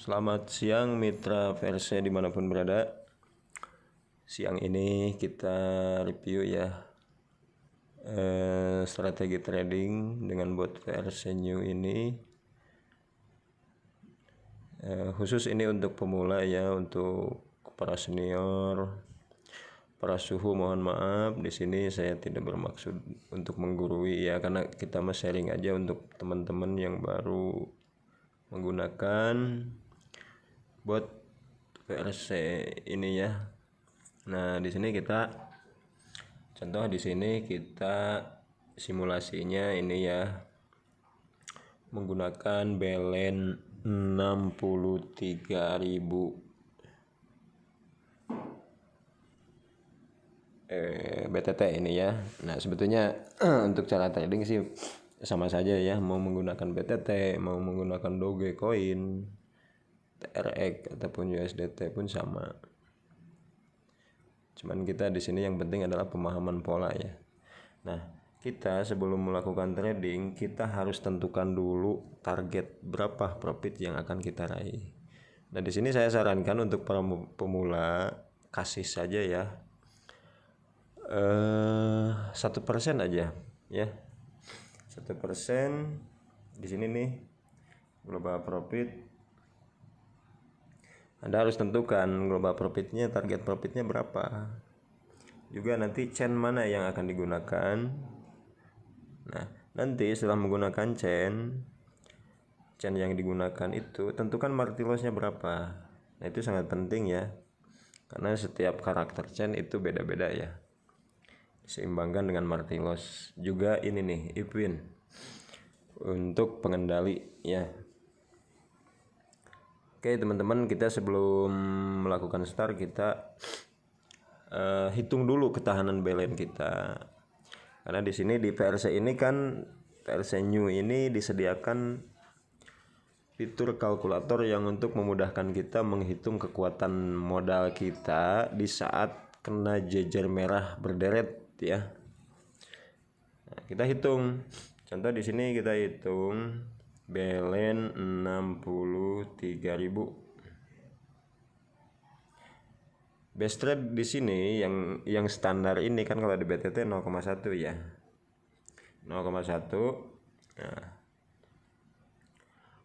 Selamat siang mitra Verse dimanapun berada. Siang ini kita review ya strategi trading dengan bot Verse New ini. Khusus ini untuk pemula ya, untuk para senior, para suhu mohon maaf. Di sini saya tidak bermaksud untuk menggurui ya, karena kita mah sharing aja untuk teman-teman yang baru menggunakan bot VRC ini ya. Nah, di sini kita contoh, di sini kita simulasinya ini ya, menggunakan belen 63.000 BTT ini ya. Nah, sebetulnya untuk cara trading sih sama saja ya, mau menggunakan BTT, mau menggunakan Dogecoin, TRX ataupun USDT pun sama. Cuman kita di sini yang penting adalah pemahaman pola ya. Nah, kita sebelum melakukan trading, kita harus tentukan dulu target berapa profit yang akan kita raih. Nah, di sini saya sarankan untuk para pemula kasih saja ya 1% aja ya. 1% di sini nih global profit. Anda harus tentukan global profitnya, target profitnya berapa. Juga nanti chain mana yang akan digunakan. Nah, nanti setelah menggunakan chain yang digunakan itu, tentukan market loss-nya berapa. Nah, itu sangat penting ya, karena setiap karakter chain itu beda-beda ya. Seimbangkan dengan market loss. Juga ini nih, Ipwin untuk pengendali ya. Oke teman-teman, kita sebelum melakukan start kita hitung dulu ketahanan belen kita. Karena di sini di VRC ini kan, VRC New ini disediakan fitur kalkulator yang untuk memudahkan kita menghitung kekuatan modal kita di saat kena jejer merah berderet ya. Nah, kita hitung. Contoh di sini kita hitung belen 63.000. Best trade di sini yang standar ini kan kalau di BTT 0,1 ya. 0,1. Nah,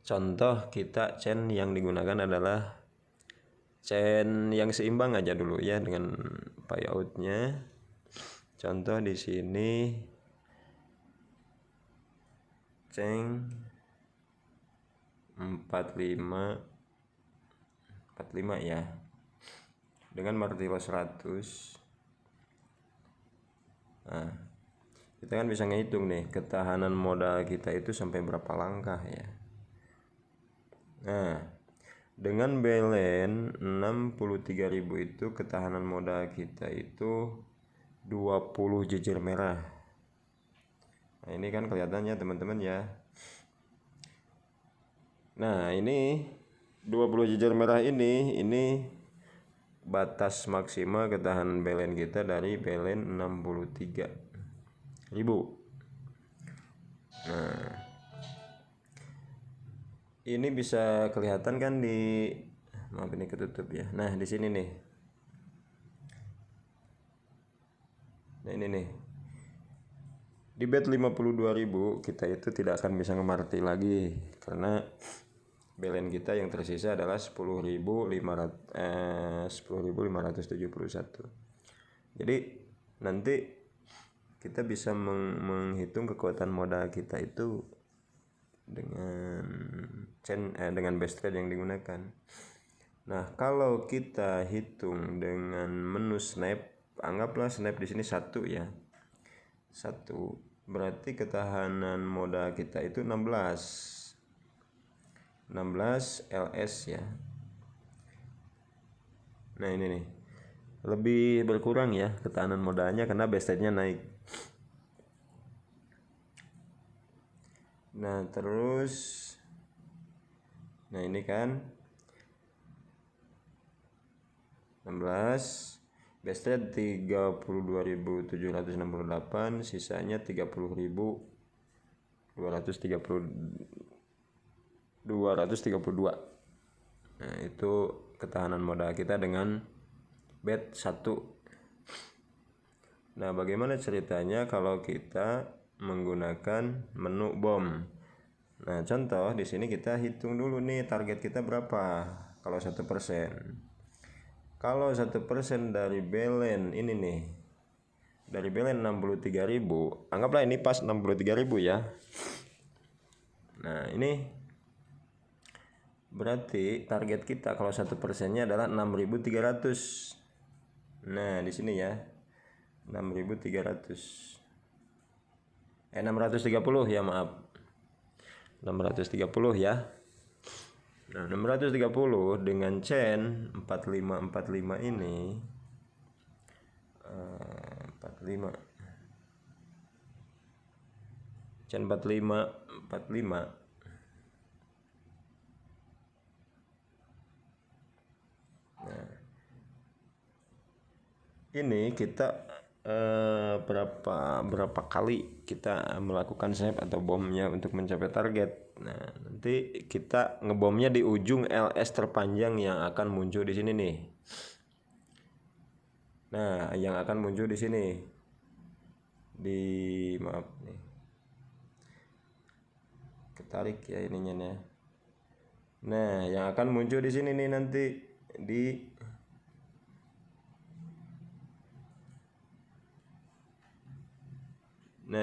contoh kita chain yang digunakan adalah chain yang seimbang aja dulu ya dengan payoutnya. Contoh di sini chain 45 ya, dengan market loss 100. Nah, kita kan bisa ngitung nih ketahanan modal kita itu sampai berapa langkah ya. Nah, dengan belen 63.000 itu ketahanan modal kita itu 20 jejer merah. Nah, ini kan kelihatannya teman-teman ya. Nah, ini 20 jejer merah ini batas maksimal ketahanan belen kita dari belen 63.000. Nah, ini bisa kelihatan kan di, maaf ini ketutup ya. Nah, di sini nih. Nah, ini nih. Di bet 52.000 kita itu tidak akan bisa ngemarti lagi, karena belen kita yang tersisa adalah 10.571. Jadi nanti kita bisa menghitung kekuatan modal kita itu dengan dengan best trade yang digunakan. Nah, kalau kita hitung dengan menu snap, anggaplah snap di sini 1 ya. 1 berarti ketahanan modal kita itu 16 LS ya. Nah, ini nih lebih berkurang ya ketahanan modalnya karena best trade-nya naik. Nah, terus nah ini kan 16, best trade 32.768, sisanya 30.232. Nah, itu ketahanan modal kita dengan bet 1. Nah, bagaimana ceritanya kalau kita menggunakan menu bom? Nah, contoh di sini kita hitung dulu nih target kita berapa. Kalau 1%. Kalau 1% dari balance ini nih, dari balance 63.000, anggaplah ini pas 63.000 ya. Nah, ini berarti target kita kalau 1%-nya adalah 6.300. Nah, di sini ya 6.300. 630 ya, maaf. 630 ya. Nah, 630 dengan chain 4545 ini 45 chain 4545. Nah, ini kita berapa kali kita melakukan save atau bomnya untuk mencapai target. Nah, nanti kita ngebomnya di ujung LS terpanjang yang akan muncul di sini nih. Nah, yang akan muncul di sini maaf nih, ketarik ya ininya nih. Nah, yang akan muncul di sini nih nanti di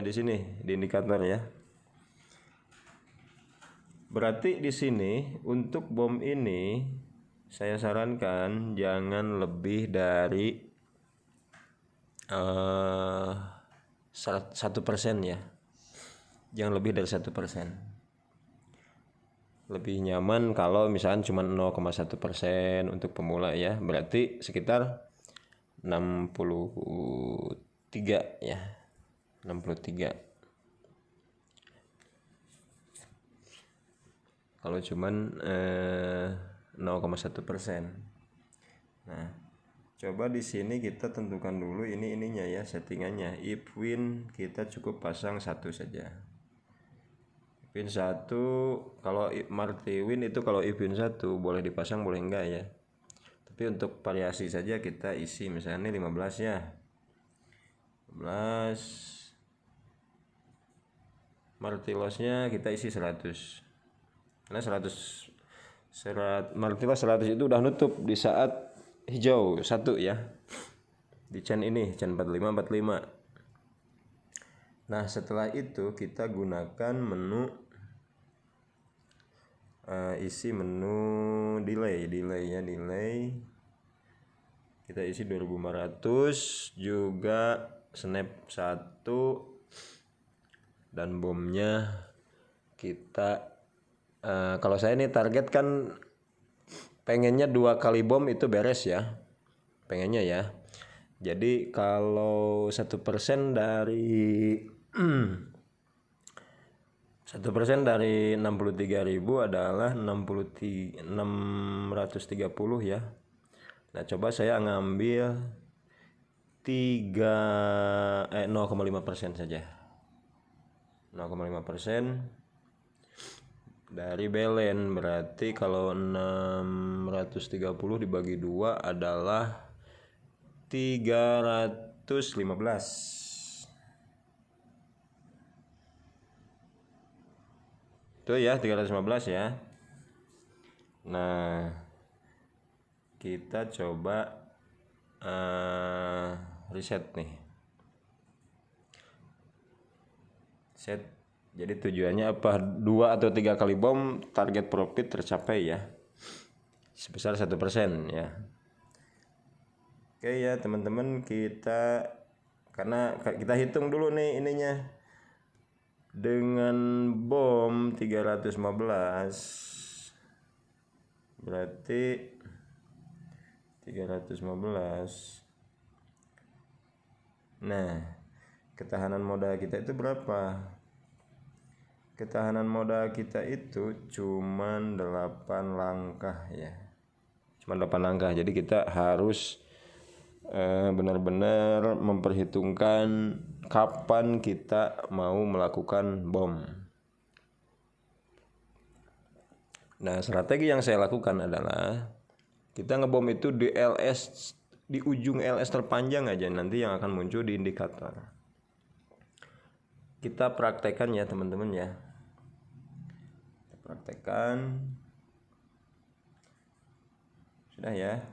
sini di indikator ya. Berarti di sini untuk bom ini saya sarankan jangan lebih dari 1% ya. Jangan lebih dari 1%. Lebih nyaman kalau misalkan cuma 0,1% untuk pemula ya. Berarti sekitar 63 ya. 63. Kalau cuman 0,1%. Nah, coba di sini kita tentukan dulu ininya ya, settingannya. If win kita cukup pasang 1 saja. Win 1, kalau multi win itu kalau if win 1 boleh dipasang boleh enggak ya. Tapi untuk variasi saja kita isi misalnya 15 ya. 15. Multi loss-nya kita isi 100. Karena 100 multi loss 100 itu udah nutup di saat hijau 1 ya. Di chain ini, chain 4545. Nah, setelah itu kita gunakan menu isi menu delay ya, delay. Kita isi 2500, juga snap 1, dan bomnya kita kalau saya nih target kan pengennya 2 kali bom itu beres ya. Pengennya ya. Jadi kalau 1% dari 1% dari 63.000 adalah 630 ya. Nah, coba saya ngambil 0,5% saja. 0,5% dari balance, berarti kalau 630 dibagi 2 adalah 315. Itu ya 315 ya. Nah, kita coba reset nih. Set. Jadi tujuannya apa? 2 atau 3 kali bom target profit tercapai ya. Sebesar 1% ya. Oke ya teman-teman, karena kita hitung dulu nih ininya. Dengan bom 315 berarti 315. Nah, ketahanan modal kita itu berapa? Ketahanan modal kita itu cuman 8 langkah ya. Cuma 8 langkah. Jadi kita harus benar-benar memperhitungkan kapan kita mau melakukan bom. Nah, strategi yang saya lakukan adalah kita ngebom itu di LS, di ujung LS terpanjang aja nanti yang akan muncul di indikator. Kita praktekkan ya teman-teman ya. Kita praktekkan. Sudah ya.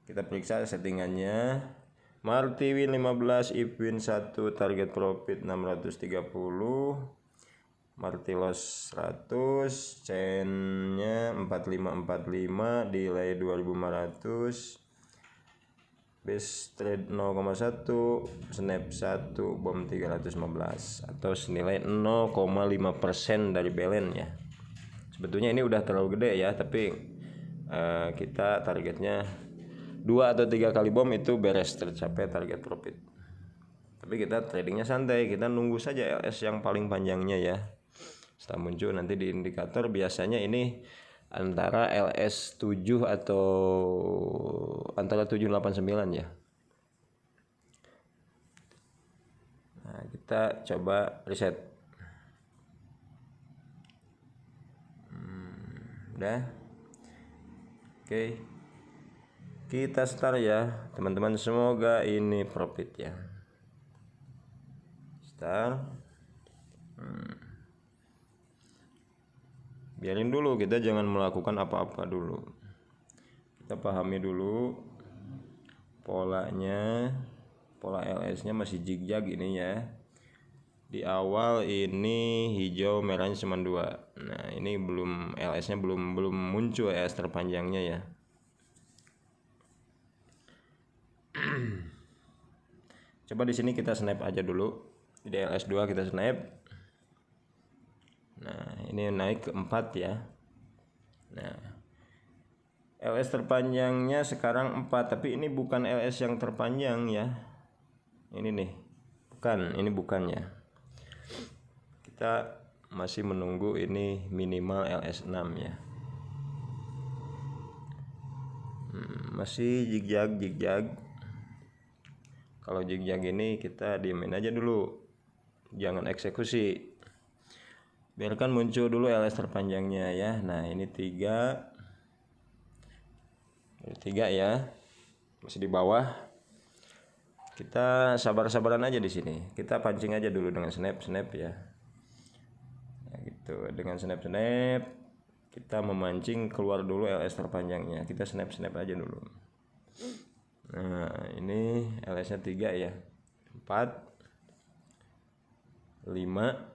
Kita periksa settingannya. Marti win 15, if win 1, target profit 630. Marti loss 100, chainnya 4545, delay 2500, base trade 0,1, snap 1, bom 315 atau senilai 0,5% dari balance ya. Sebetulnya ini udah terlalu gede ya, tapi kita targetnya 2 atau 3 kali bom itu beres tercapai target profit. Tapi kita tradingnya santai, kita nunggu saja LS yang paling panjangnya ya. Setelah muncul nanti di indikator biasanya ini antara LS 7 atau antara 789 ya. Nah, kita coba reset. Udah. Oke. Kita start ya, teman-teman. Semoga ini profit ya. Start. Biarin dulu, kita jangan melakukan apa-apa dulu. Kita pahami dulu polanya. Pola LS-nya masih zigzag ini ya. Di awal ini hijau, merahnya cuma 2. Nah, ini belum LS-nya belum muncul LS terpanjangnya ya. Coba di sini kita snap aja dulu. Di LS2 kita snap. Nah, ini naik ke 4 ya. Nah, LS terpanjangnya sekarang 4, tapi ini bukan LS yang terpanjang ya. Ini nih. Bukan, ini bukannya. Kita masih menunggu ini minimal LS6 ya. Masih zigzag. Kalau zigzag ini kita diemin aja dulu. Jangan eksekusi. Biarkan muncul dulu LS terpanjangnya ya. Nah, ini 3 ya. Masih di bawah. Kita sabar-sabaran aja di sini. Kita pancing aja dulu dengan snap ya. Nah, gitu. Dengan snap kita memancing keluar dulu LS terpanjangnya. Kita snap aja dulu. Nah, ini LS-nya 3 ya. 4 5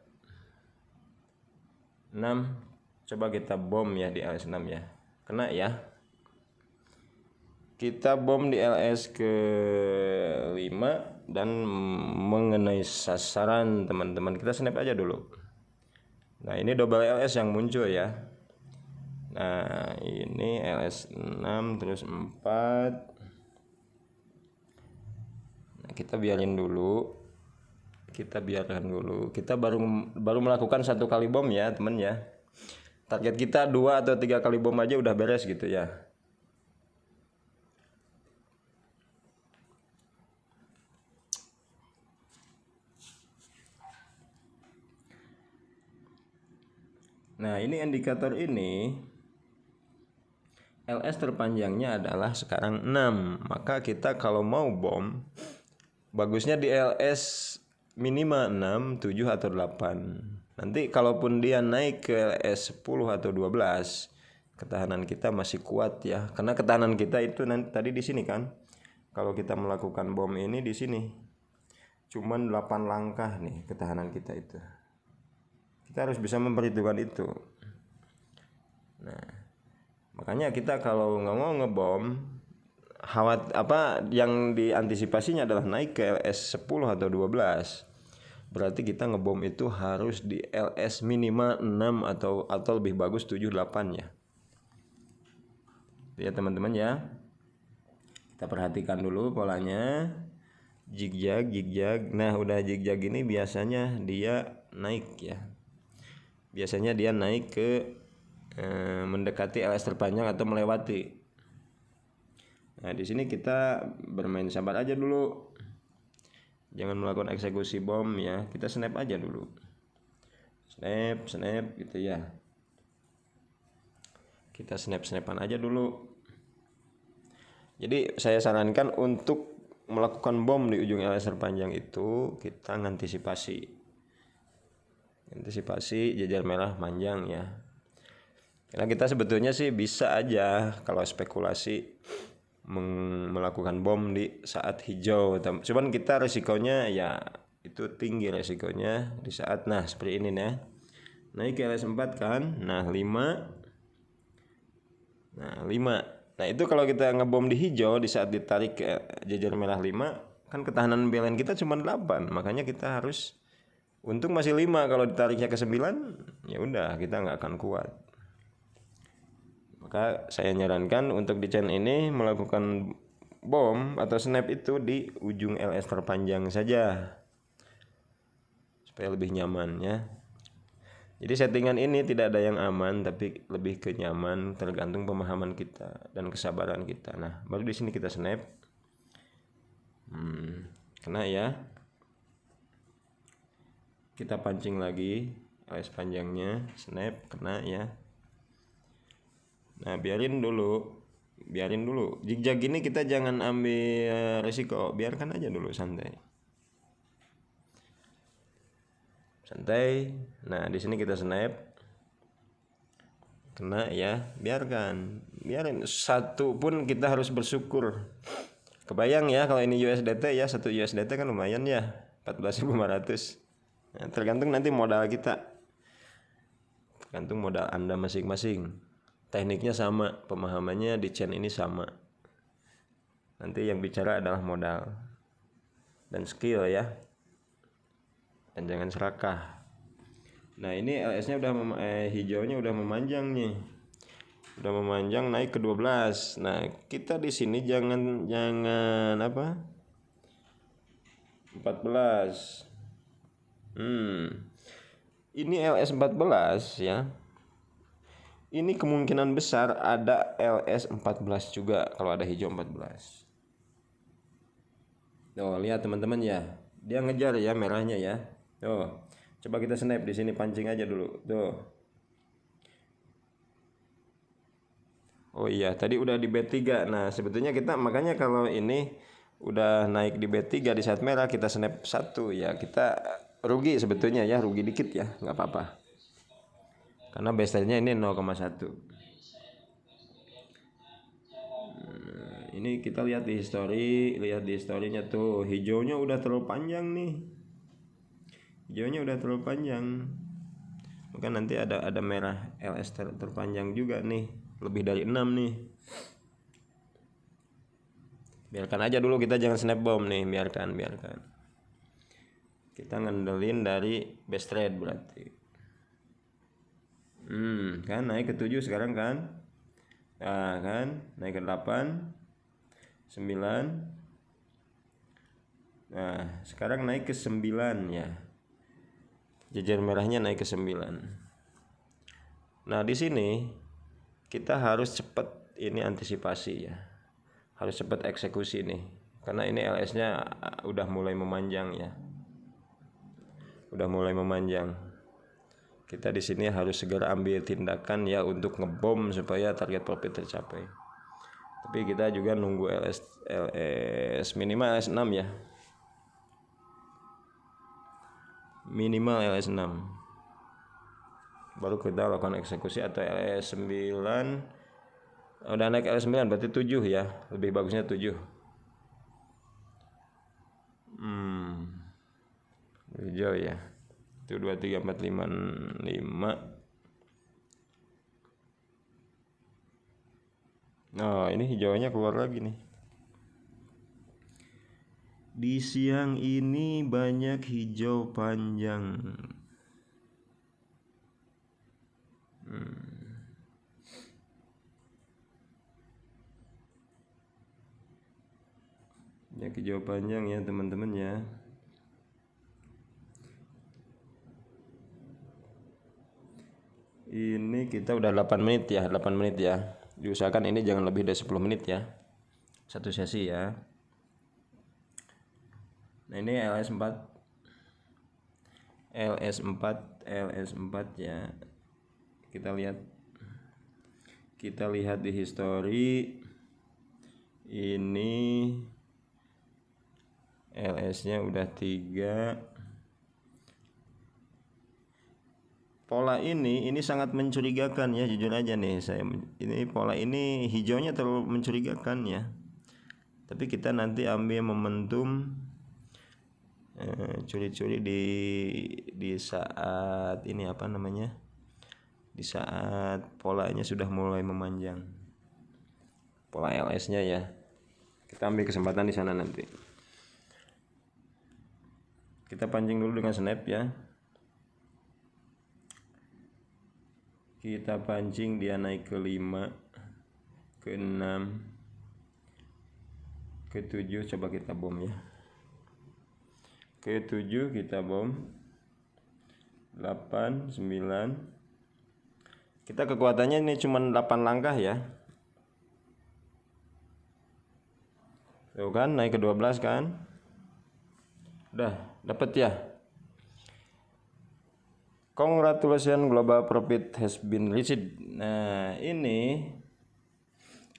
6. Coba kita bom ya di LS 6 ya. Kena ya. Kita bom di LS ke 5 dan mengenai sasaran teman-teman. Kita snap aja dulu. Nah, ini double LS yang muncul ya. Nah, ini LS 6 terus 4. Nah, kita biarkan dulu. Kita baru melakukan 1 kali bom ya teman ya. Target kita 2 atau 3 kali bom aja udah beres gitu ya. Nah, ini indikator ini LS terpanjangnya adalah sekarang 6. Maka kita kalau mau bom bagusnya di LS minimal 6, 7 atau 8. Nanti kalaupun dia naik ke LS 10 atau 12, ketahanan kita masih kuat ya. Karena ketahanan kita itu nanti tadi di sini kan. Kalau kita melakukan bom ini di sini. Cuman 8 langkah nih ketahanan kita itu. Kita harus bisa memperhitungkan itu. Nah, makanya kita kalau nggak mau ngebom, yang diantisipasinya adalah naik ke LS 10 atau 12. Berarti kita ngebom itu harus di LS minimal 6 atau lebih bagus 7 8 ya. Ya teman-teman ya. Kita perhatikan dulu polanya. Zigzag. Nah, udah zigzag ini biasanya dia naik ya. Biasanya dia naik ke mendekati LS terpanjang atau melewati. Nah, di sini kita bermain sabar aja dulu. Jangan melakukan eksekusi bom ya. Kita snap aja dulu. Snap gitu ya. Kita snap-snapan aja dulu. Jadi saya sarankan untuk melakukan bom di ujung LS terpanjang itu kita ngantisipasi jejer merah panjang ya. Karena kita sebetulnya sih bisa aja kalau spekulasi melakukan bom di saat hijau. Cuman kita resikonya ya itu tinggi resikonya di saat seperti ini ya. Naik ke LS4 kan. Nah 5. Nah itu kalau kita ngebom di hijau di saat ditarik ke jejer merah 5 kan ketahanan belen kita cuma 8. Makanya kita harus untung masih 5, kalau ditariknya ke 9 ya udah kita nggak akan kuat. Maka saya nyarankan untuk di channel ini melakukan bom atau snap itu di ujung LS terpanjang saja supaya lebih nyaman ya. Jadi settingan ini tidak ada yang aman, tapi lebih ke nyaman, tergantung pemahaman kita dan kesabaran kita. Nah baru di sini kita snap. Kena ya. Kita pancing lagi LS panjangnya, snap, kena ya. Nah biarin dulu. Zigzag ini kita jangan ambil resiko, biarkan aja dulu santai. Nah di sini kita snap, kena ya, biarin satu pun kita harus bersyukur. Kebayang ya kalau ini USDT ya, 1 USDT kan lumayan ya, 14.500. Nah, tergantung nanti modal kita, tergantung modal Anda masing-masing. Tekniknya sama, pemahamannya di channel ini sama. Nanti yang bicara adalah modal dan skill ya. Dan jangan serakah. Nah ini LS-nya hijaunya udah memanjang nih. Udah memanjang naik ke 12. Nah kita di sini jangan 14. Ini LS 14 ya. Ini kemungkinan besar ada LS 14 juga kalau ada hijau 14. Tuh, lihat teman-teman ya. Dia ngejar ya merahnya ya. Tuh. Coba kita snap di sini, pancing aja dulu. Tuh. Oh iya, tadi udah di B3. Nah, sebetulnya kita makanya kalau ini udah naik di B3 di saat merah kita snap 1 ya, kita rugi sebetulnya ya, rugi dikit ya, nggak apa-apa. Karena baseline-nya ini 0,1. Ini kita lihat di historinya tuh, hijaunya udah terlalu panjang nih. Maka nanti ada merah LS terpanjang juga nih, lebih dari 6 nih. Biarkan aja dulu, kita jangan snap bomb nih, biarkan. Kita ngandelin dari base trade berarti. Kan naik ke 7 sekarang kan. Nah kan naik ke 8, 9. Nah sekarang naik ke 9 ya. Jejer merahnya naik ke 9. Nah di sini kita harus cepat ini antisipasi ya. Harus cepat eksekusi nih. Karena ini LS-nya udah mulai memanjang ya. Kita di sini harus segera ambil tindakan ya untuk ngebom supaya target profit tercapai. Tapi kita juga nunggu LS minimal LS6 ya. Minimal LS6. Baru kita lakukan eksekusi, atau LS9. Udah naik LS9 berarti 7 ya. Lebih bagusnya 7. Hijau ya. 1 2 3 4 5 5. Nah, ini hijaunya keluar lagi nih. Di siang ini banyak hijau panjang. Banyak hijau panjang ya teman-teman ya. Ini kita udah 8 menit ya. Diusahakan ini jangan lebih dari 10 menit ya. Satu sesi ya. Nah ini LS4 ya. Kita lihat kita lihat di history ini LS-nya udah 3. Pola ini sangat mencurigakan ya, jujur aja nih ini pola ini hijaunya terlalu mencurigakan ya. Tapi kita nanti ambil momentum curi-curi di saat ini apa namanya? Di saat polanya sudah mulai memanjang. Pola LS-nya ya. Kita ambil kesempatan di sana nanti. Kita pancing dulu dengan snap ya. Kita pancing dia naik ke 5, ke 6, ke 7, coba kita bom ya. Ke 7 kita bom. 8, 9. Kita kekuatannya ini cuma 8 langkah ya. Tuh kan naik ke 12 kan. Udah dapat ya. Congratulations, global profit has been reached. Nah, ini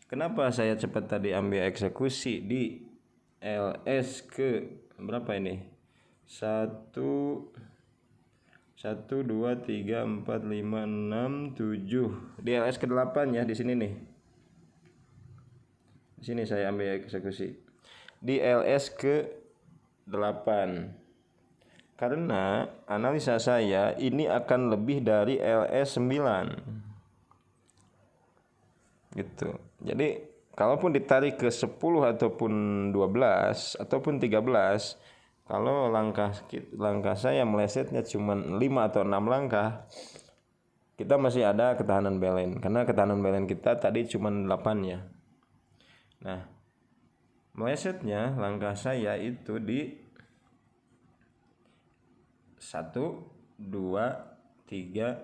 kenapa saya cepat tadi ambil eksekusi di LS ke berapa ini? 1 2 3 4 5 6 7. Di LS ke 8 ya, di sini nih. Di sini saya ambil eksekusi. Di LS ke 8. Karena analisa saya ini akan lebih dari LS 9. Gitu. Jadi kalaupun ditarik ke 10 ataupun 12 ataupun 13, kalau langkah saya melesetnya cuma 5 atau 6 langkah, kita masih ada ketahanan belen. Karena ketahanan belen kita tadi cuma 8 ya. Nah, melesetnya langkah saya itu di 1, 2, 3,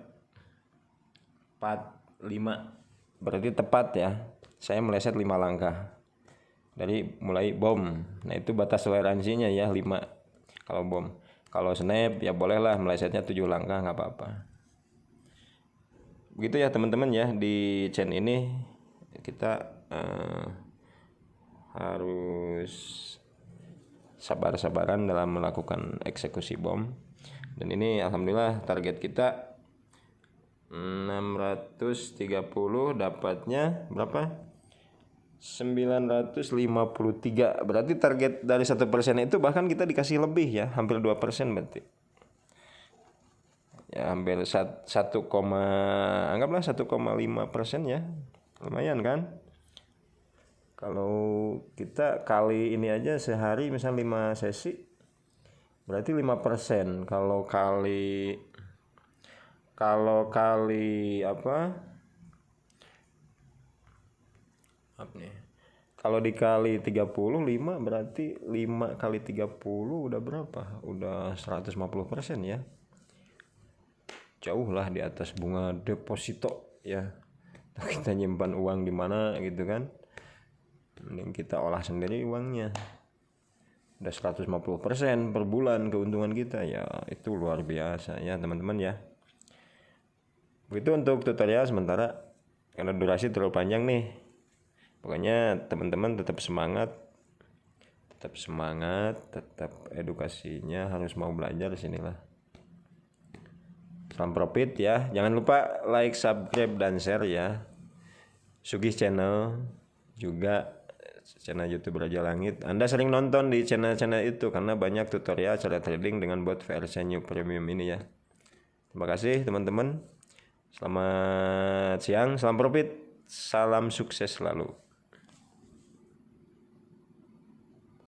4, 5. Berarti tepat ya. Saya meleset 5 langkah. Dari mulai bom. Nah, itu batas toleransinya ya 5 kalau bom. Kalau snap ya bolehlah melesetnya 7 langkah, nggak apa-apa. Begitu ya teman-teman ya, di chain ini kita harus sabar-sabaran dalam melakukan eksekusi bom. Dan ini alhamdulillah target kita 630, dapatnya berapa? 953. Berarti target dari 1% itu bahkan kita dikasih lebih ya, hampir 2% berarti. Ya hampir 1, anggaplah 1,5% ya. Lumayan kan? Kalau kita kali ini aja sehari misal 5 sesi berarti 5%. Kalau kali apa? Kalau dikali 35 berarti 5 kali 30 udah berapa? Udah 150% ya. Jauh lah di atas bunga deposito ya. Kita nyimpan uang di mana gitu kan. Mending kita olah sendiri uangnya. Udah 150% per bulan keuntungan kita ya, itu luar biasa ya teman-teman ya. Begitu untuk tutorial sementara karena durasi terlalu panjang nih. Pokoknya teman-teman tetap semangat, tetap edukasinya harus mau belajar di sinilah. Salam profit ya. Jangan lupa like, subscribe dan share ya. Sugih channel juga channel YouTube Raja Langit. Anda sering nonton di channel-channel itu karena banyak tutorial cara trading dengan bot VRC New Premium ini ya. Terima kasih teman-teman. Selamat siang, salam profit, salam sukses selalu.